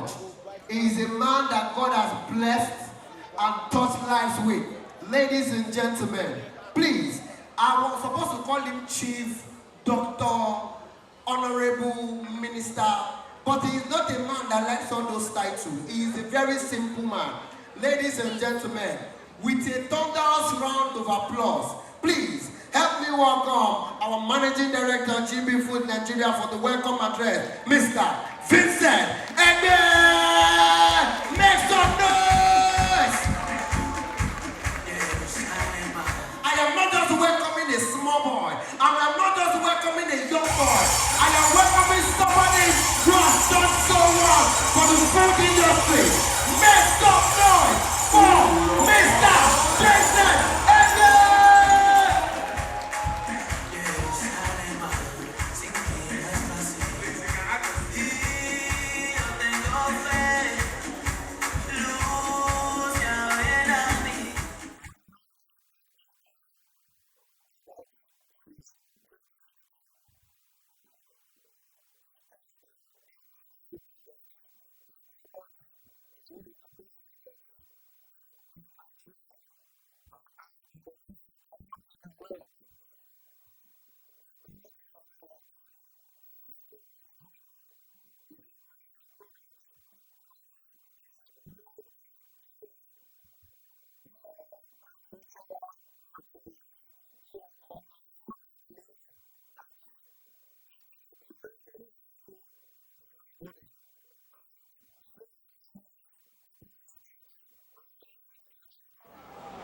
much. He is a man that God has blessed and touched lives with. Ladies and gentlemen, please, I was supposed to call him Chief, Doctor, Honorable Minister, but he is not a man that likes all those titles. He is a very simple man. Ladies and gentlemen, with a thunderous round of applause, please help me welcome our Managing Director, GBfoods Nigeria, for the welcome address, Mr. Vincent Egbe! Make some noise! I am not just welcoming a small boy. I am not just welcoming a young boy. I am welcoming somebody who has done so well for the food industry. Make some noise for Mr. Vincent Egbe!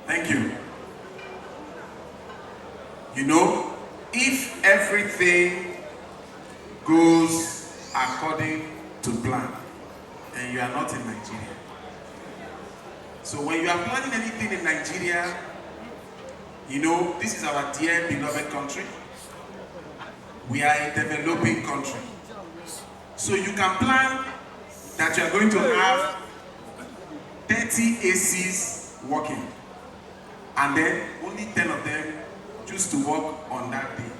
Thank you. You know, if everything goes according to plan, then you are not in Nigeria. So when you are planning anything in Nigeria, you know, this is our dear beloved country. We are a developing country. So you can plan that you are going to have 30 ACs working, and then only 10 of them choose to work on that day.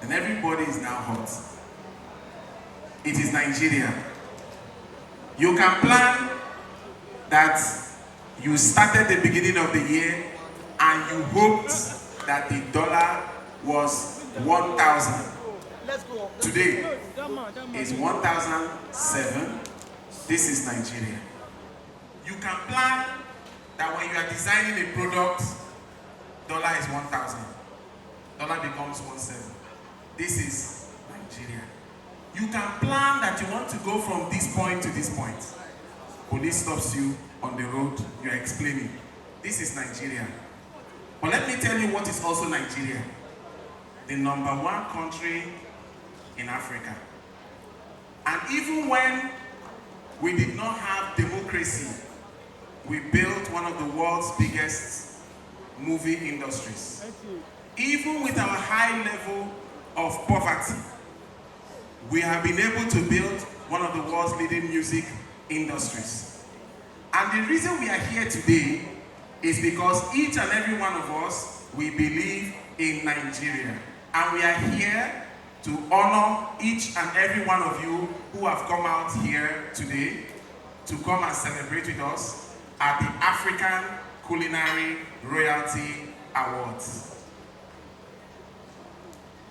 And everybody is now hot. It is Nigeria. You can plan that you started the beginning of the year and you hoped that the dollar was 1,000. Today is 1,007. This is Nigeria. You can plan that when you are designing a product, dollar is 1,000. Dollar becomes 1,700. This is Nigeria. You can plan that you want to go from this point to this point. Police stops you on the road, you are explaining. This is Nigeria. But let me tell you what is also Nigeria. The #1 country in Africa. And even when we did not have democracy, we built one of the world's biggest movie industries. Even with our high level of poverty, we have been able to build one of the world's leading music industries. And the reason we are here today is because each and every one of us, we believe in Nigeria. And we are here to honor each and every one of you who have come out here today to come and celebrate with us at the African Culinary Royalty Awards.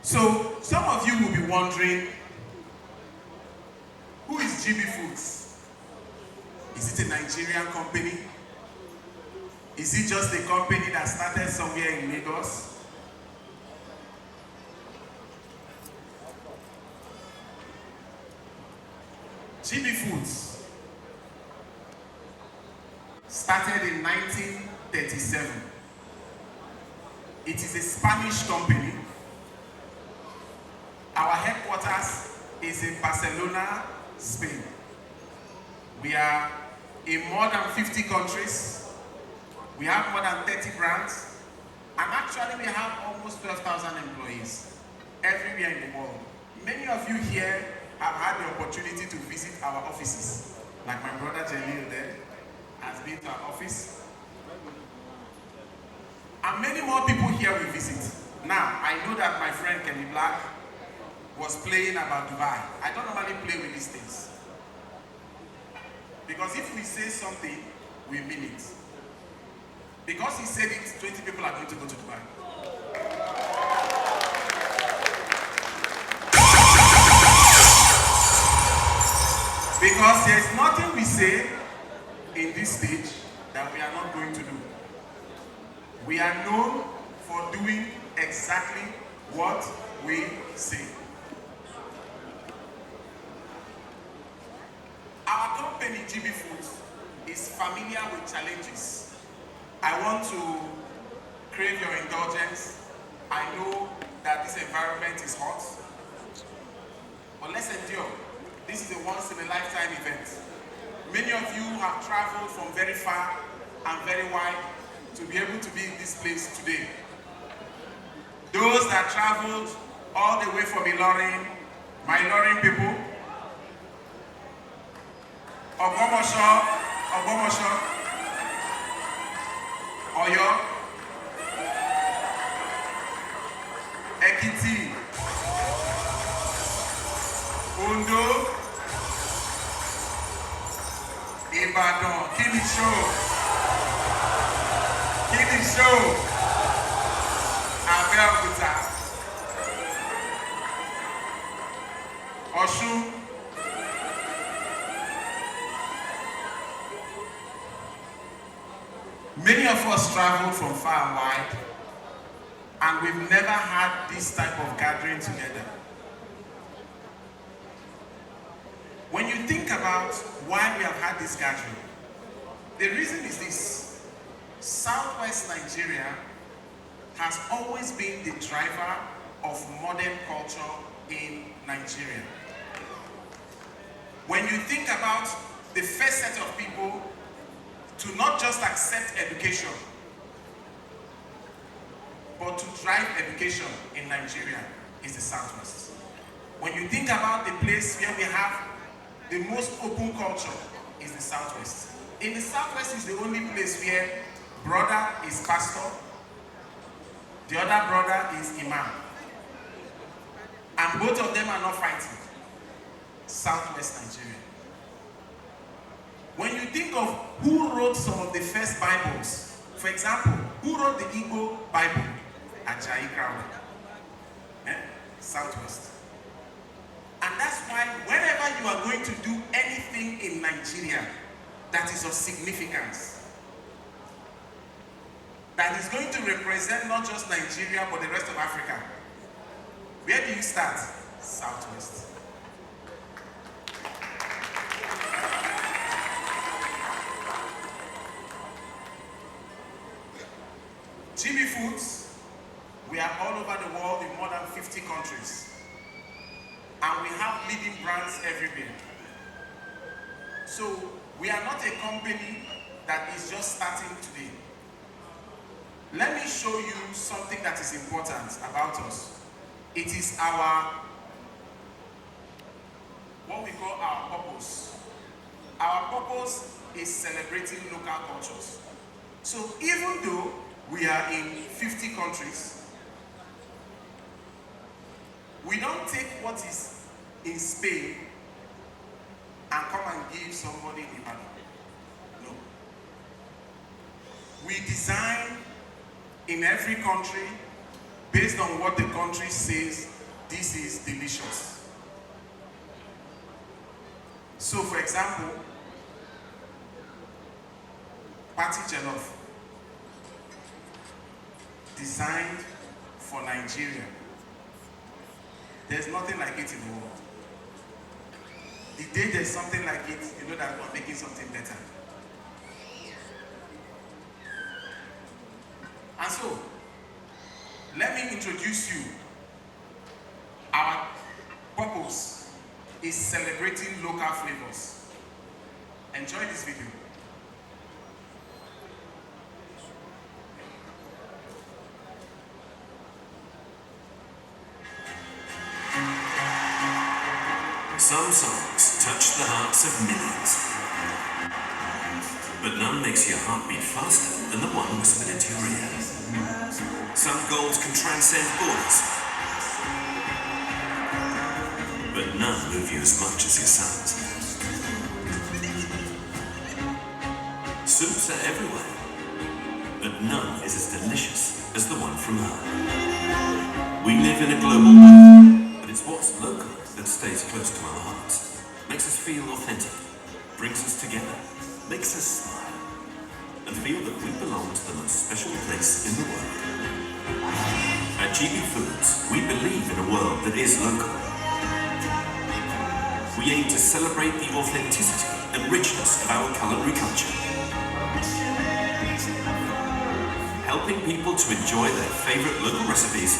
So, some of you will be wondering, who is GBfoods? Is it a Nigerian company? Is it just a company that started somewhere in Lagos? GBfoods started in 1937. It is a Spanish company. Our headquarters is in Barcelona, Spain. We are in more than 50 countries. We have more than 30 brands. And actually we have almost 12,000 employees everywhere in the world. Many of you here have had the opportunity to visit our offices. Like my brother Gino there has been to our office. And many more people here will visit. Now, I know that my friend Kenny Blaq was playing about Dubai. I don't normally play with these things. Because if we say something, we mean it. Because he said it, 20 people are going to go to Dubai. Because there is nothing we say in this stage that we are not going to do. We are known for doing exactly what we say. Our company, GBfoods, is familiar with challenges. I want to crave your indulgence. I know that this environment is hot, but let's endure. This is a once-in-a-lifetime event. Many of you have traveled from very far and very wide to be able to be in this place today. Those that traveled all the way from Ilorin, my Ilorin people, Ogbomoso, Oyo, Ekiti, Ondo, Ibadan, Kenny Show, Unveiled, Osun, many of us traveled from far and wide, and we've never had this type of gathering together. When you think about why we have had this gathering, the reason is this. Southwest Nigeria has always been the driver of modern culture in Nigeria. When you think about the first set of people to not just accept education, but to drive education in Nigeria is the Southwest. When you think about the place where we have the most open culture is the Southwest. In the Southwest is the only place where brother is pastor, the other brother is imam. And both of them are not fighting. Southwest Nigeria. When you think of who wrote some of the first Bibles, for example, who wrote the Igbo Bible? Ajayi Crowder. Southwest. And that's why whenever you are going to do anything in Nigeria that is of significance, that is going to represent not just Nigeria but the rest of Africa, where do you start? Southwest. GBfoods, we are all over the world in more than 50 countries. And we have leading brands everywhere. So we are not a company that is just starting today. Let me show you something that is important about us. It is our, what we call our purpose. Our purpose is celebrating local cultures. So even though we are in 50 countries, we don't take what is in Spain and come and give somebody in Bama. No. We design in every country based on what the country says this is delicious. So for example, Party Jollof, designed for Nigeria. There's nothing like it in the world. The day there's something like it, you know that we're making something better. And so, let me introduce you. Our purpose is celebrating local flavors. Enjoy this video. Some songs touch the hearts of millions, but none makes your heart beat faster than the one whispered into your ear. Some goals can transcend borders, but none move you as much as your sons. Soups are everywhere, but none is as delicious as the one from her. We live in a global world, but it's what's local that stays close to our hearts, makes us feel authentic, brings us together, makes us smile, and feel that we belong to the most special place in the world. At GBfoods, we believe in a world that is local. We aim to celebrate the authenticity and richness of our culinary culture, helping people to enjoy their favourite local recipes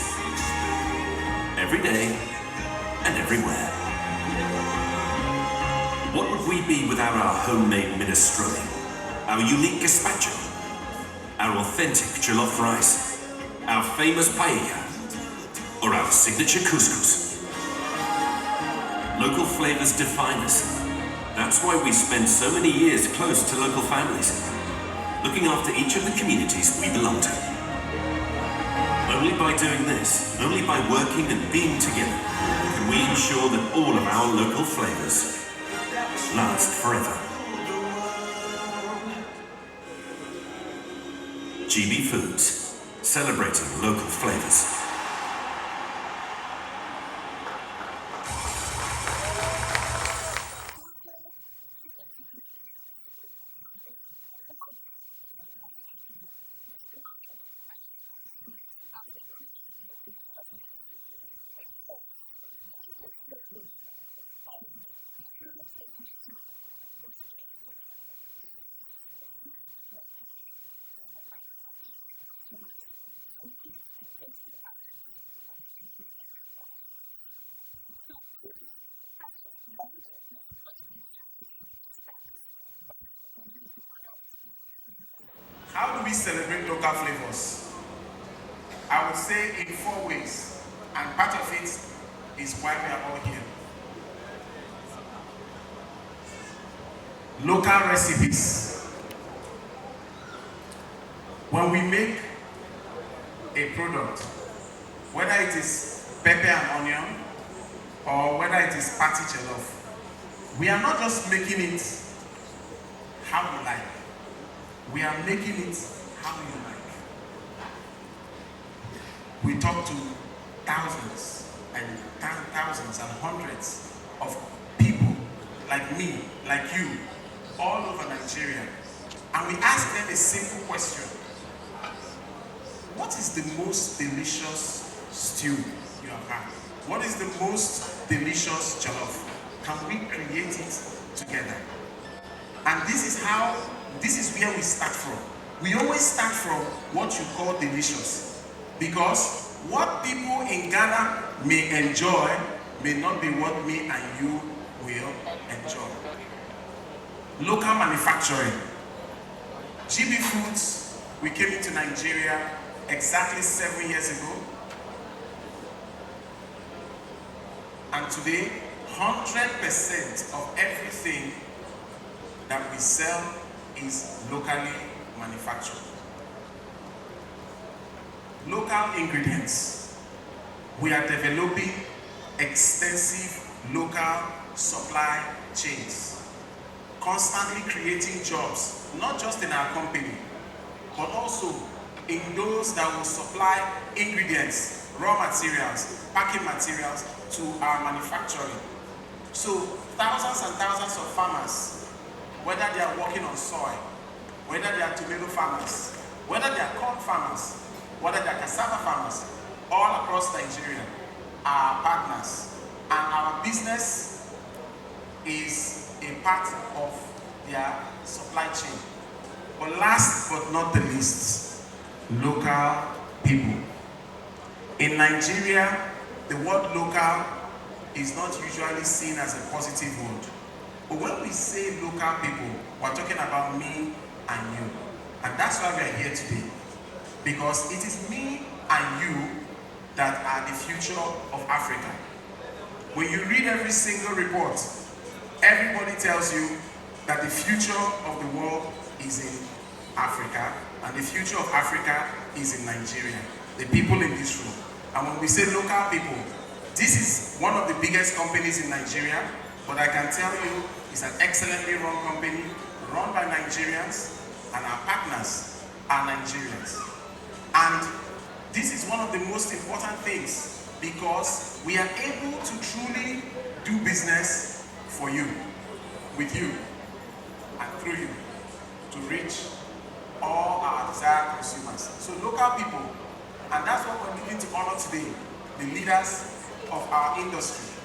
every day and everywhere. What would we be without our homemade minestrone, our unique gazpacho, our authentic jollof rice, our famous paella, or our signature couscous? Local flavours define us. That's why we spend so many years close to local families, looking after each of the communities we belong to. Only by doing this, only by working and being together, can we ensure that all of our local flavours last forever. GBfoods, celebrating local flavours. How do we celebrate local flavors? I would say in 4 ways, and part of it is why we are all here. Local recipes. When we make a product, whether it is pepper and onion, or whether it is patty jollof, we are not just making it how we like. We are making it how you like. We talk to thousands and hundreds of people like me, like you, all over Nigeria, and we ask them a simple question. What is the most delicious stew you have had? What is the most delicious jollof? Can we create it together? And this is where we start from. We always start from what you call delicious. Because what people in Ghana may enjoy may not be what me and you will enjoy. Local manufacturing. GBfoods, we came into Nigeria exactly 7 years ago. And today, 100% of everything that we sell is locally manufactured. Local ingredients. We are developing extensive local supply chains, constantly creating jobs, not just in our company, but also in those that will supply ingredients, raw materials, packing materials to our manufacturing. So thousands and thousands of farmers, whether they are working on soil, whether they are tomato farmers, whether they are corn farmers, whether they are cassava farmers, all across Nigeria are partners. And our business is a part of their supply chain. But last but not the least, local people. In Nigeria, the word local is not usually seen as a positive word. But when we say local people, we're talking about me and you. And that's why we're here today. Because it is me and you that are the future of Africa. When you read every single report, everybody tells you that the future of the world is in Africa, and the future of Africa is in Nigeria, the people in this room. And when we say local people, this is one of the biggest companies in Nigeria, but I can tell you it's an excellently run company, run by Nigerians, and our partners are Nigerians. And this is one of the most important things because we are able to truly do business for you, with you, and through you to reach all our desired consumers. So local people, and that's what we're looking to honor today, the leaders of our industry.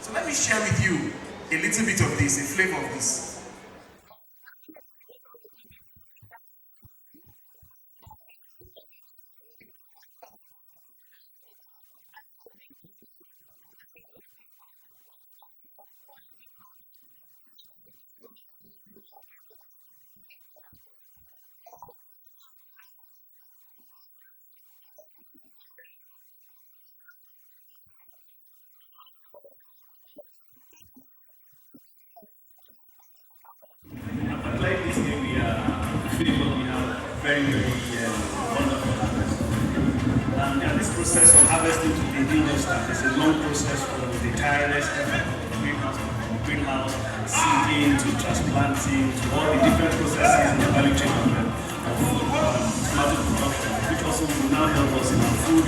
So let me share with you a little bit of this, a flavor of this. Like this area, Flavour, we have very, wonderful harvest. And this process of harvesting to the indigenous stuff is a long process from the tireless effort of greenhouse, seeding to transplanting to all the different processes in the value chain of food tomato production, which also will now help us in our food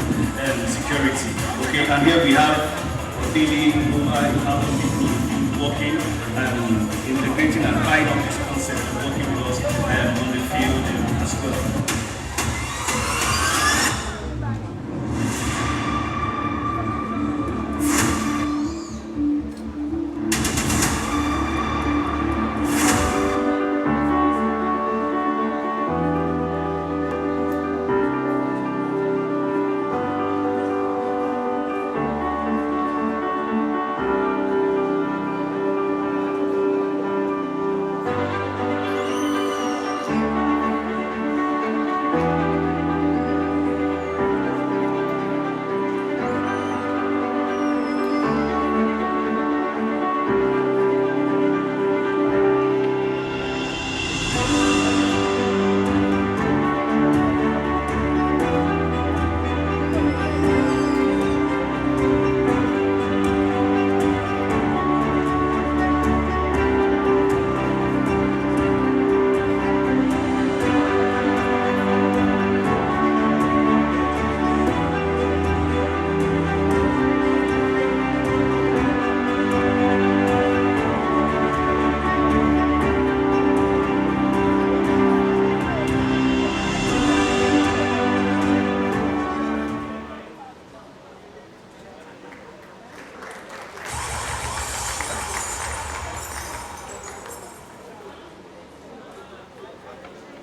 security. Okay, and here we have daily over 1,000 people working and integrating and buying up this concept and working with us on the field as well.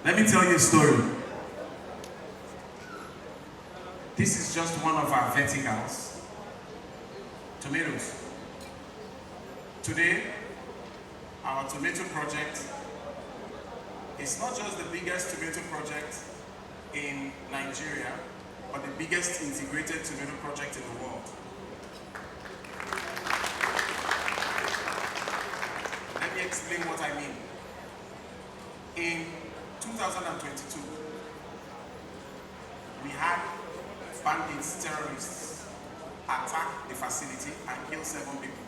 Let me tell you a story. This is just one of our verticals. Tomatoes. Today, our tomato project is not just the biggest tomato project in Nigeria, but the biggest integrated tomato project in the world. Let me explain what I mean. In 2022, we had bandits, terrorists, attack the facility and kill 7 people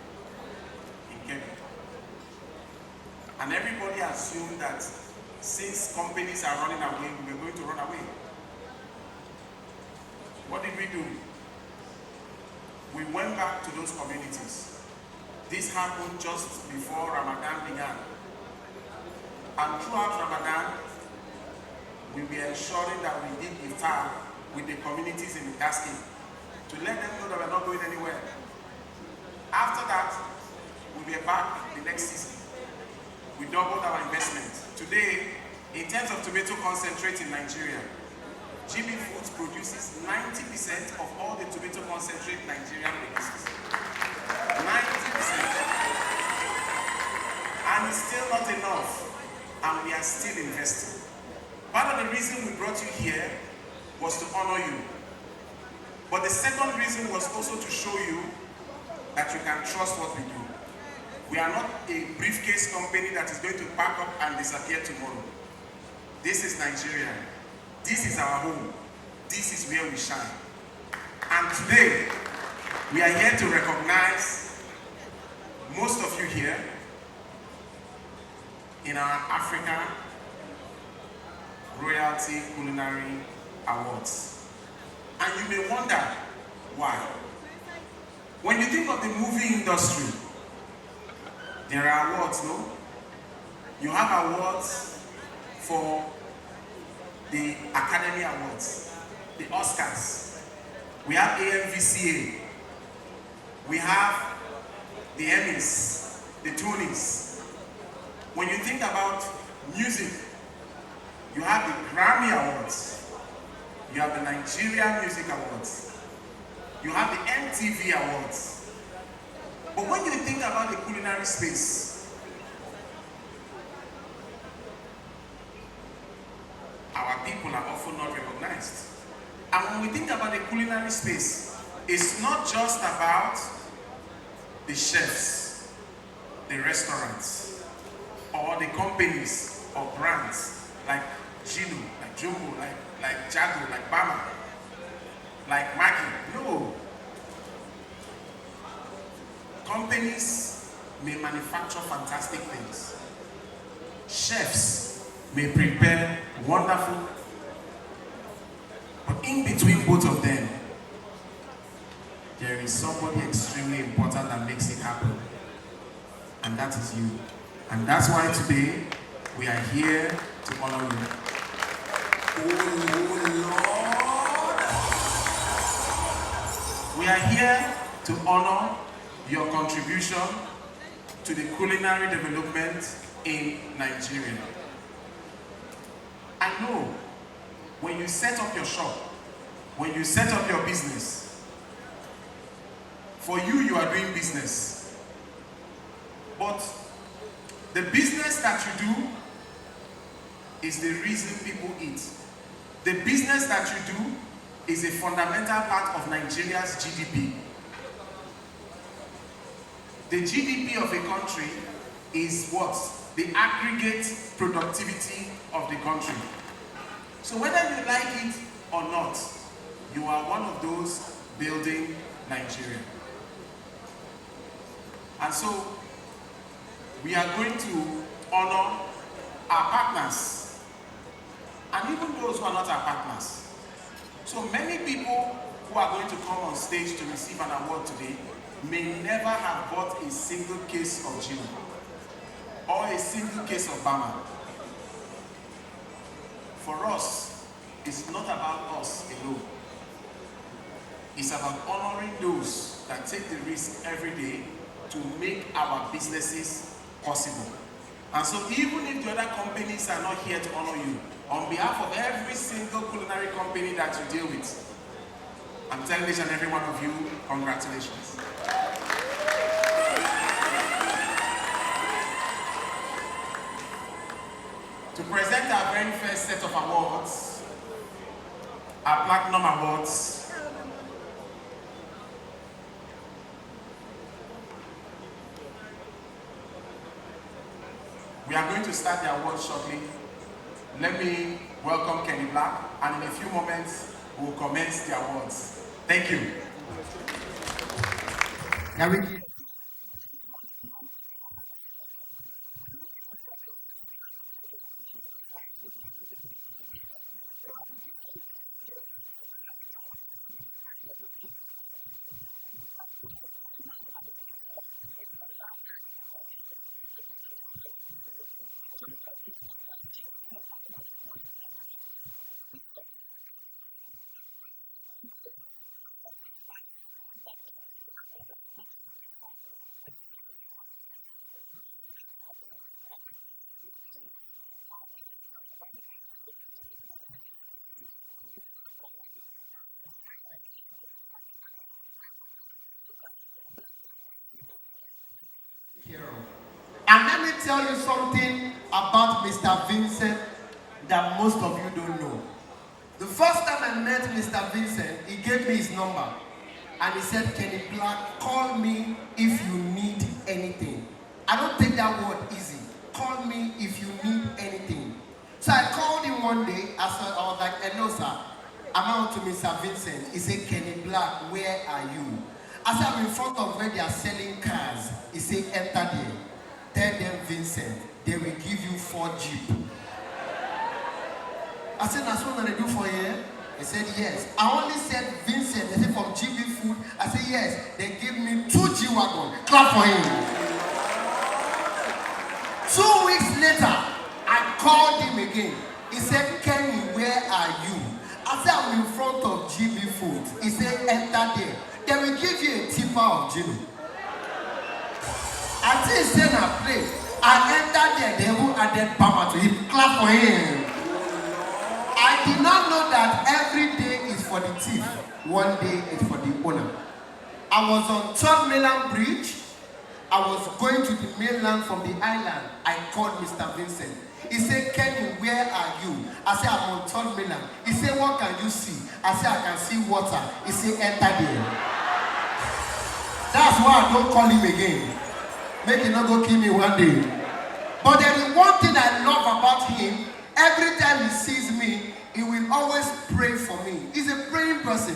in Kenya. And everybody assumed that since companies are running away, we were going to run away. What did we do? We went back to those communities. This happened just before Ramadan began. And throughout Ramadan, we were ensuring that we did iftar with the communities in the Gaskin to let them know that we're not going anywhere. After that, we were back the next season. We doubled our investment. Today, in terms of tomato concentrate in Nigeria, GBfoods produces 90% of all the tomato concentrate Nigeria produces. 90%. And it's still not enough. And we are still investing. Part of the reason we brought you here was to honor you. But the second reason was also to show you that you can trust what we do. We are not a briefcase company that is going to pack up and disappear tomorrow. This is Nigeria. This is our home. This is where we shine. And today, we are here to recognize most of you here in our Africa Royalty Culinary Awards. And you may wonder why. When you think of the movie industry, there are awards, no? You have awards for the Academy Awards, the Oscars. We have AMVCA. We have the Emmys, the Tonys. When you think about music, you have the Grammy Awards. You have the Nigerian Music Awards. You have the MTV Awards. But when you think about the culinary space, our people are often not recognized. And when we think about the culinary space, it's not just about the chefs, the restaurants, or the companies or brands like Gino, like Jumbo, like Jago, like Bama, like Maggie. No. Companies may manufacture fantastic things. Chefs may prepare wonderful, but in between both of them, there is somebody extremely important that makes it happen. And that is you. And that's why today we are here to honor you. Oh Lord! We are here to honor your contribution to the culinary development in Nigeria. I know when you set up your shop, when you set up your business, for you, you are doing business. But the business that you do is the reason people eat. The business that you do is a fundamental part of Nigeria's GDP. The GDP of a country is what? The aggregate productivity of the country. So whether you like it or not, you are one of those building Nigeria. And so we are going to honor our partners and even those who are not our partners. So many people who are going to come on stage to receive an award today may never have bought a single case of Gino or a single case of Bama. For us, it's not about us alone. It's about honoring those that take the risk every day to make our businesses possible. And so even if the other companies are not here to honor you, on behalf of every single culinary company that you deal with, I'm telling each and every one of you, congratulations. To present our very first set of awards, our Platinum Awards, we are going to start the awards shortly. Let me welcome Kenny Blaq, and in a few moments, we will commence the awards. Thank you. And let me tell you something about Mr. Vincent that most of you don't know. The first time I met Mr. Vincent, he gave me his number. And he said, Kenny Blaq, call me if you need anything. I don't take that word easy. Call me if you need anything. So I called him one day. I was like, hello, sir. I'm out to Mr. Vincent. He said, Kenny Blaq, where are you? I said, I'm in front of where they are selling cars. He said, enter there. Tell them, Vincent, they will give you 4 Jeep. I said, that's what I do for you. He said, yes. I only said Vincent. They said, from GBfoods. I said, yes. They gave me 2 G-Wagon. Clap for him. 2 weeks later, I called him again. He said, Kenny, where are you? I said, I'm in front of GBfoods. He said, enter there. They will give you a tipper of Gino. I think he said, I play. I entered there. They will add Bama to him. Clap for him. I did not know that every day is for the thief. One day is for the owner. I was on 3rd Mainland Bridge. I was going to the mainland from the island. I called Mr. Vincent. He said, Kenny, where are you? I said, I'm on 3rd Mainland. He said, what can you see? I said, I can see water. He said, enter there. That's why I don't call him again. Make him not go kill me one day. But there is one thing I love about him. Every time he sees me, he will always pray for me. He's a praying person.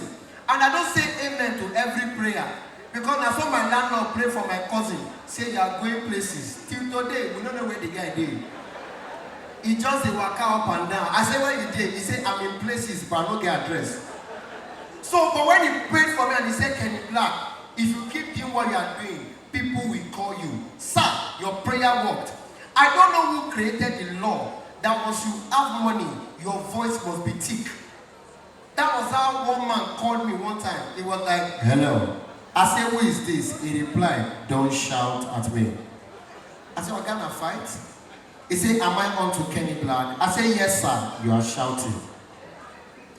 And I don't say amen to every prayer. Because I saw my landlord pray for my cousin. Say you are going places. Till today, we don't know where the guy did. He just walk up and down. I said, where you did? He said, I'm in places, but I don't get address. So, but when he prayed for me and he said, Kenny Blaq, if you keep doing what you are doing, people will call you. Sir, your prayer worked. I don't know who created the law that once you have money, your voice must be thick. That was how one man called me one time. He was like, hello. I said, who is this? He replied, don't shout at me. I said, we're gonna fight? He said, am I on to Kenny Blaq? I said, yes, sir. You are shouting.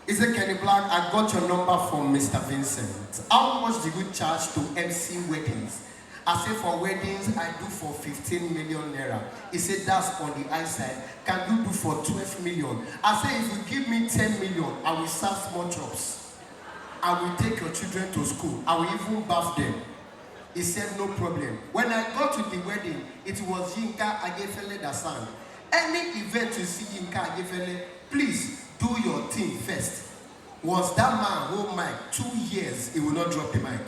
He said, Kenny Blaq, I got your number from Mr. Vincent. How much do you charge to MC weddings? I said, for weddings, I do for 15 million naira. He said, that's on the high side. Can you do for 12 million? I said, if you give me 10 million, I will serve small jobs. I will take your children to school. I will even bath them. He said, no problem. When I got to the wedding, it was Yinka Agefele that sang. Any event you see Yinka Agefele, please do your thing first. Was that man hold mic 2 years, he will not drop the mic.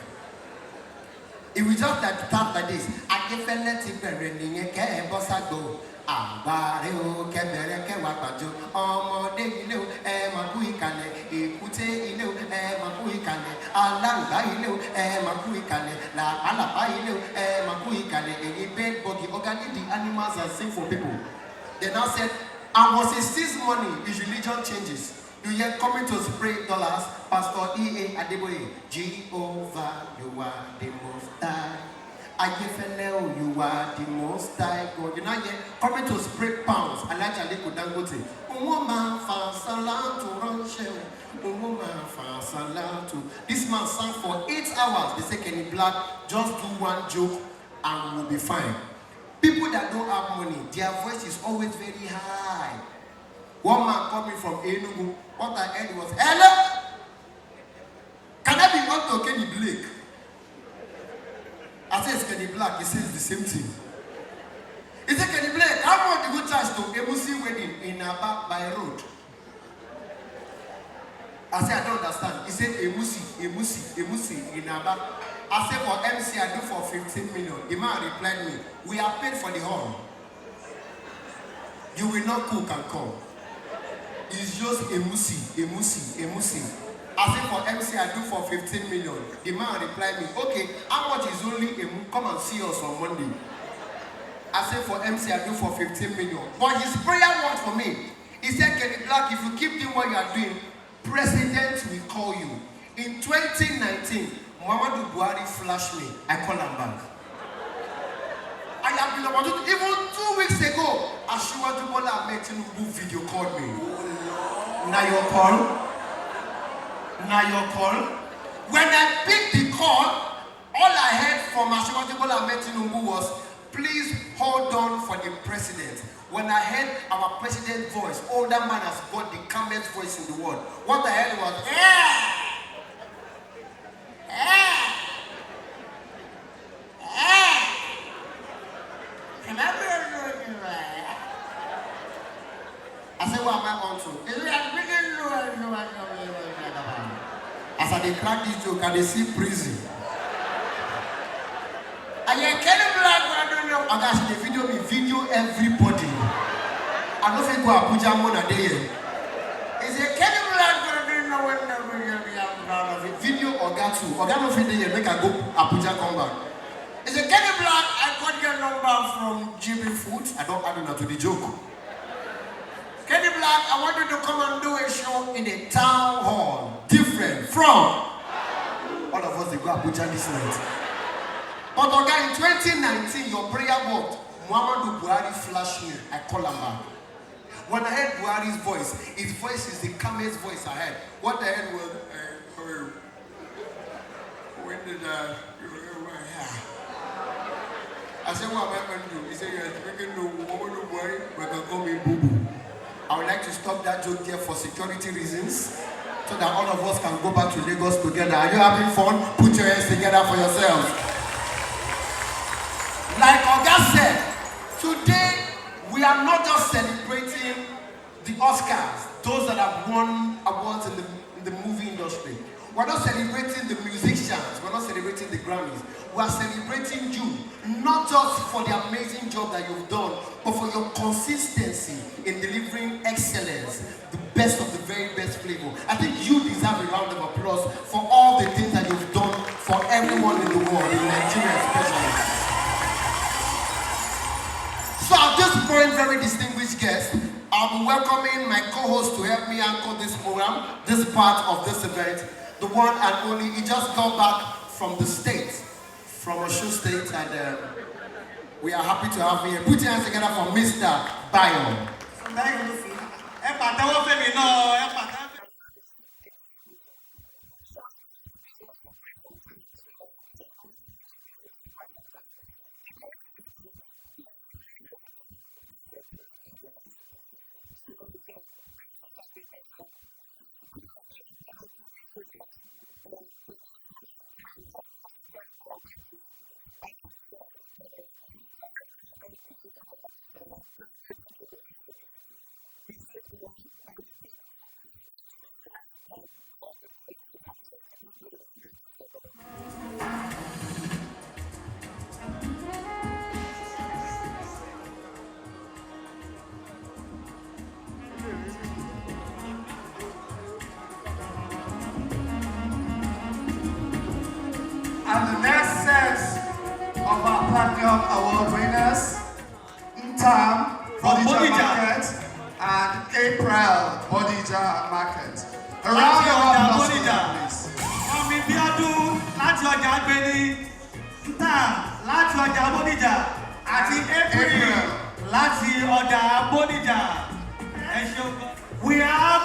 It was just that tap like this. Agefele ti bẹ̀rẹ̀ nìyẹn kẹ́ ẹ bọ́ ságo. Àgbàre o kẹ́bẹ̀rẹ̀ kẹwàá gbàjọ. Ọmọdé ilé o ẹ máa kú ìkàlẹ̀. Èkúté ilé o ẹ máa kú ìkàlẹ̀. Aláǹgbá ilé o ẹ máa kú ìkàlẹ̀. Làpálàpá ilé o ẹ máa kú ìkàlẹ̀. Èyí bed buggy organic the animals and sing for people. They now said, and once he sees money, his religion changes. You hear coming to spray dollars, Pastor E.A. Adeboye, Jehovah, you are the most high. Ayefele, you are the most high God. You now hear coming to spray pounds, Elijah Leko Dangote. Woman fa salatu ranche. Woman fa salatu. This man sang for 8 hours. They say, Kenny Blaq, just do one joke and we'll be fine. People that don't have money, their voice is always very high. One man called me from Enugu. What I heard was, hello? Can I be on to Kenny Blaq? I said, it's Kenny Blaq. He says the same thing. He said, Kenny Blaq, how much do you charge to Emusi wedding in Aba by road? I said, I don't understand. He said, Emusi in Aba. I said, for MC, I do for 15 million. The man replied me, we are paid for the hall. You will not cook and come. It's just Emusi. I said, for MC, I do for 15 million. The man replied me, okay, how much is only Emu? Come and see us on Monday. I said, for MC, I do for 15 million. But his prayer worked for me. He said, Kenny Blaq, if you keep doing what you are doing, president will call you. In 2019, Muhammadu Buhari flashed me. I call him back. I have been about it. Even 2 weeks ago, Asiwaju Bola Ahmed Tinubu video called me. Now your call. When I picked the call, all I heard from Asiwaju Bola Ahmed Tinubu was, please hold on for the president. When I heard our president's voice, older man has got the calmest voice in the world. What I heard was, I said, what am I on to? As I crack this joke, I see prison. I hear Kenny Blaq, I don't know. I got the video everybody. I don't think go Abuja Mona day. Is it Kenny Blaq gonna do video or Gatu? Or Gatu video make a go Abuja come back. Is it Kenny Blaq? I got your number from GBfoods. I don't add to the joke. Kenny Blaq, I want you to come and do a show in a town hall. Different from all of us they go Abuja this night. But in 2019, your prayer worked. Muhammadu Buhari flashed me. I call him back. When I heard Buhari's voice, his voice is the calmest voice I heard. What I heard was, when did I said, what am I going to do? He said, you're speaking to Muhammadu Buhari, we're going to call me Boo Boo. I would like to stop that joke here for security reasons, so that all of us can go back to Lagos together. Are you having fun? Put your hands together for yourselves. Like Oga said, today we are not just celebrating the Oscars, those that have won awards in the movie industry. We're not celebrating the musicians, we're not celebrating the Grammys. We are celebrating you, not just for the amazing job that you've done, but for your consistency in delivering excellence, the best of the very best flavor. I think you deserve a round of applause for all the things that you've done for everyone in the world, in Nigeria especially. So at this point, very distinguished guest, I'll be welcoming my co-host to help me anchor this program, this part of this event, the one and only. He just got back from the States, from Ogun State, and we are happy to have him here. Put your hands together for Mr. Bama. And the next set of our Platinum Award winners, Intam, Bodija Market, and April, Bodija Market. A round of applause for them, please. We have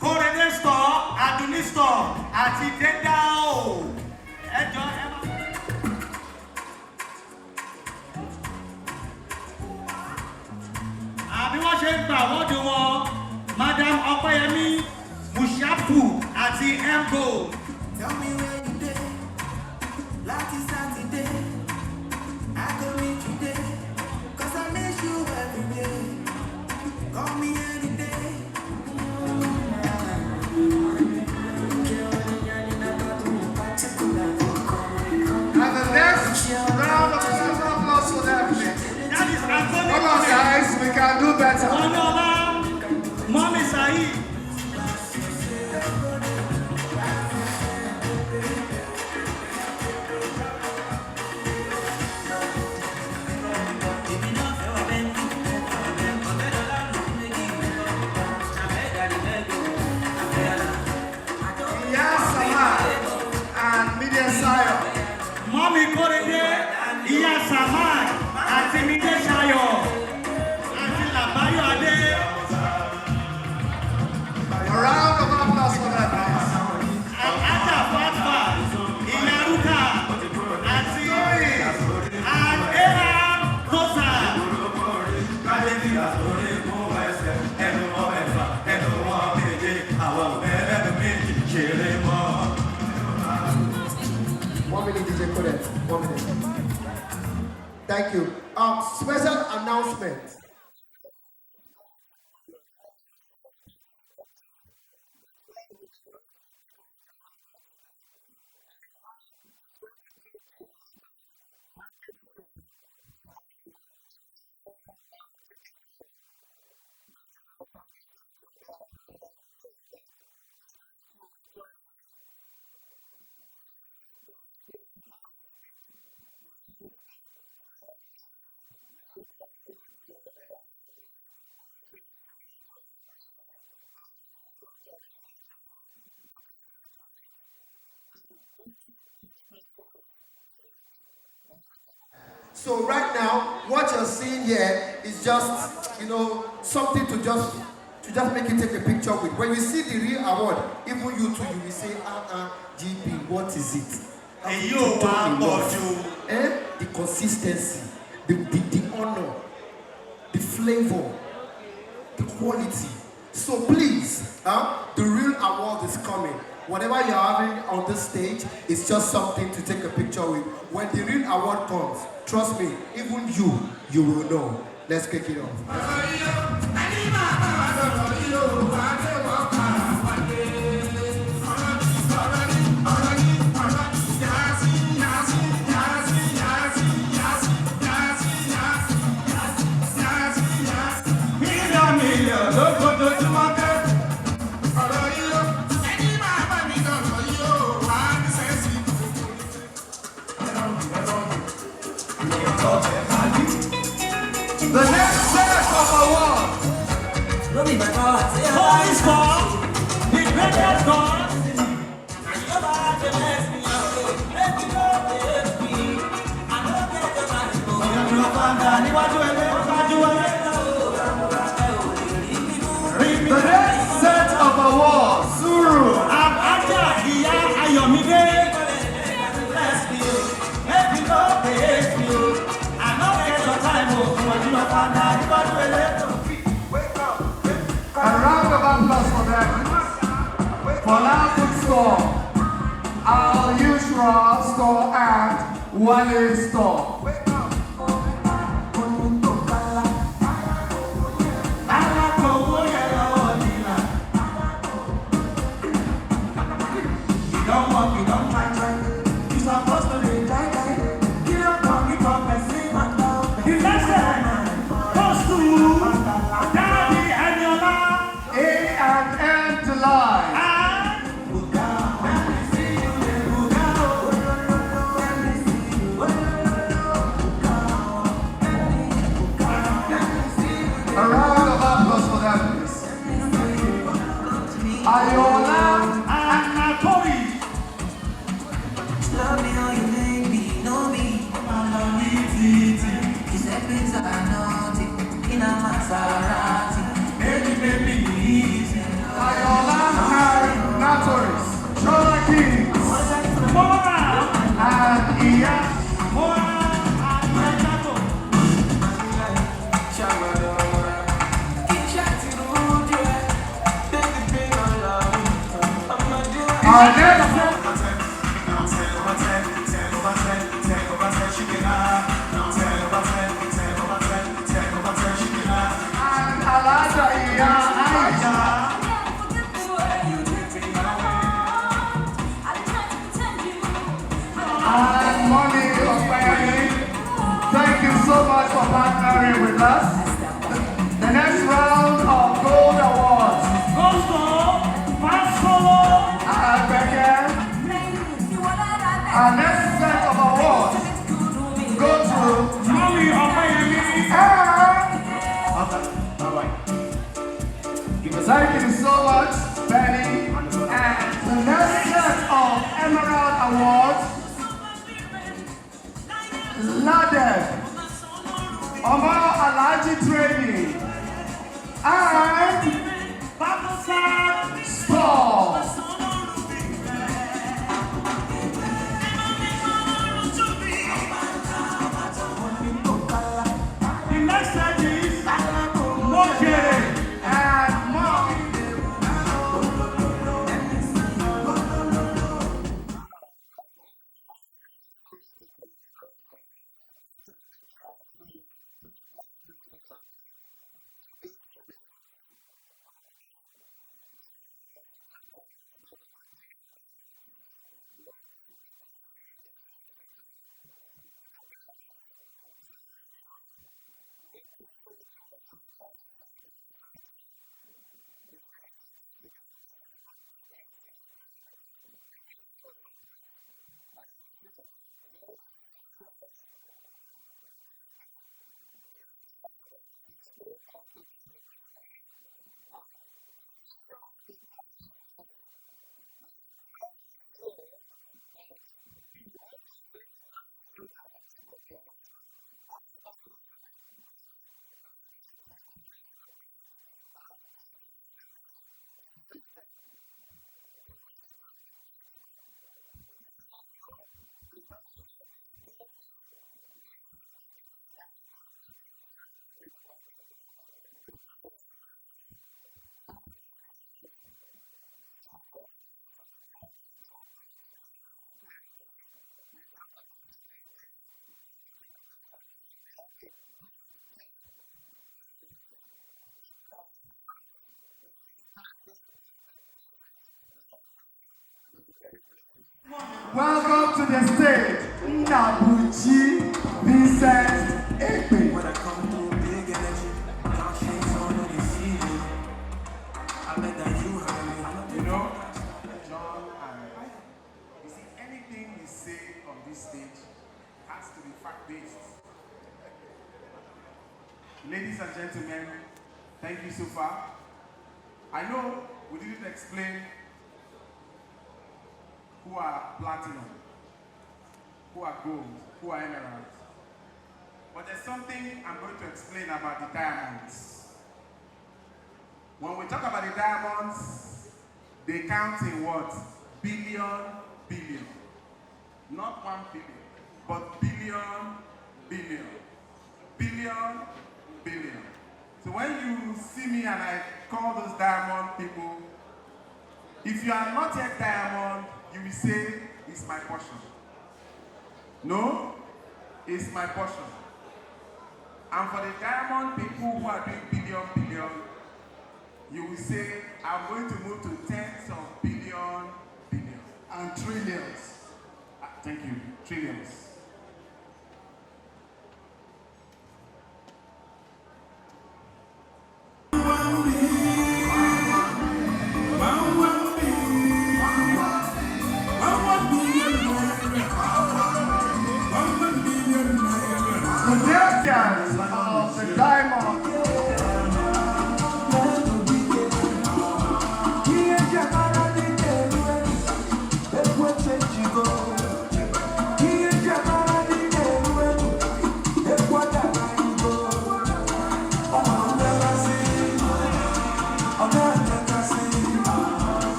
Corridor Store, Aduni Store, àti Dendao. Àbí wọ́n ṣe ń gbà wọ́n dùn wọn, Madam Ọpẹ́yẹmí, Mushapu àti Mgo. Tell me where you dey, lucky Saturday, I go meet you there, 'cause I miss you every day, call me any day. And the next round of applause for them, please. That is Anthony. Come on, guys, we can do better. Ọlọ́lá, Mọ́mí Saheed. Yes, and Media Sire. Mọ́mí Kóredé, Ìyá Samad àti Mídé Ṣayọ̀ àti Làbáyọ̀ Adé. A round of applause for them, please. Aja Fatma, Ìyá Rúkà àti Adéhà Kọ́sà. One minute, DJ Kodet. 1 minute. Thank you. Special announcement. So right now, what you're seeing here is just, something to just make you take a picture with. When you see the real award, even you too, you will say, GB, what is it? The consistency, the honor, the flavor, the quality. So please, the real award is coming. Whatever you're having on this stage is just something to take a picture with. When the real award comes, trust me, even you will know. Let's kick it off. The next set of awards. Who is God? The greatest God. The next set of awards. Suru. A round of applause for them. For our food store, our usual store and Wale store. Thank you so much, Benny. And the next set of Emerald Awards, Ladeb, Omar Alaji Training, and Store. The next set is Moke. to the stage, Nabuchi Vincent Ekpe. When I come through big energy, dark shades on the ceiling. I bet that you heard me. You know, John and you see, anything we say on this stage has to be fact-based. Ladies and gentlemen, thank you so far. I know we didn't explain who are platinum, who are gold, who are emeralds. But there's something I'm going to explain about the diamonds. When we talk about the diamonds, they count in what? Billion. Not 1 billion, but billion. So when you see me and I call those diamond people, if you are not yet diamond, you will say, it's my portion. No, it's my portion. And for the diamond people who are doing billion, you will say, I'm going to move to tens of billion. And trillions. Thank you, trillions. The champions of the diamond.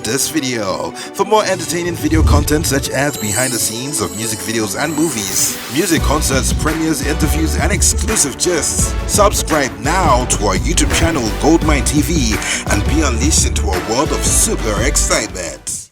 This video. For more entertaining video content such as behind the scenes of music videos and movies, music concerts, premieres, interviews, and exclusive gists, subscribe now to our YouTube channel Goldmynetv and be unleashed into a world of super excitement.